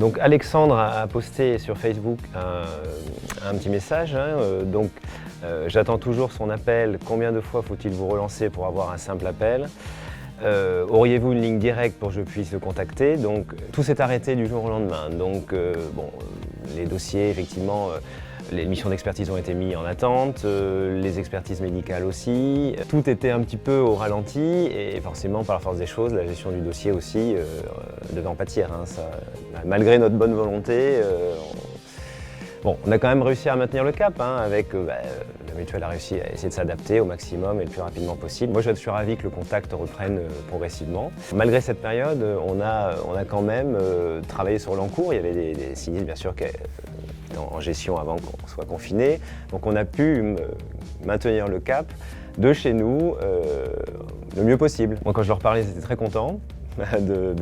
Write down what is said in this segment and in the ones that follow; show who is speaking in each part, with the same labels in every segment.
Speaker 1: Donc Alexandre a posté sur Facebook un petit message, j'attends toujours son appel, combien de fois faut-il vous relancer pour avoir un simple appel? Auriez-vous une ligne directe pour que je puisse le contacter? Donc tout s'est arrêté du jour au lendemain. Donc les dossiers, effectivement, les missions d'expertise ont été mis en attente, les expertises médicales aussi. Tout était un petit peu au ralenti et forcément, par la force des choses, la gestion du dossier aussi devait en pâtir. Malgré notre bonne volonté, on a quand même réussi à maintenir le cap, avec la mutuelle a réussi à essayer de s'adapter au maximum et le plus rapidement possible. Moi, je suis ravi que le contact reprenne progressivement. Malgré cette période, on a quand même travaillé sur l'encours. Il y avait des sinistres, bien sûr, en gestion avant qu'on soit confiné. Donc on a pu maintenir le cap de chez nous le mieux possible. Moi, quand je leur parlais, ils étaient très contents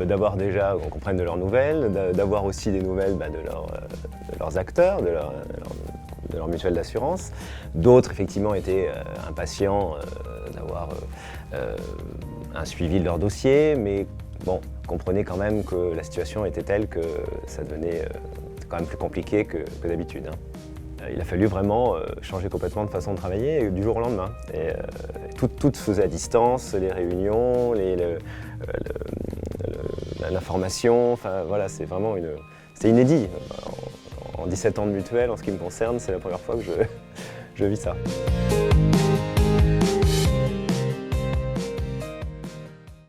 Speaker 1: d'avoir déjà qu'on prenne de leurs nouvelles, d'avoir aussi des nouvelles de leurs acteurs, de leur mutuelle d'assurance. D'autres, effectivement, étaient impatients d'avoir un suivi de leur dossier, mais bon, comprenaient quand même que la situation était telle que ça devenait quand même plus compliqué que d'habitude. Il a fallu vraiment changer complètement de façon de travailler du jour au lendemain. Et tout se faisait à distance, les réunions, l'information, enfin voilà, c'est vraiment c'était inédit. En 17 ans de mutuelle, en ce qui me concerne, c'est la première fois que je vis ça.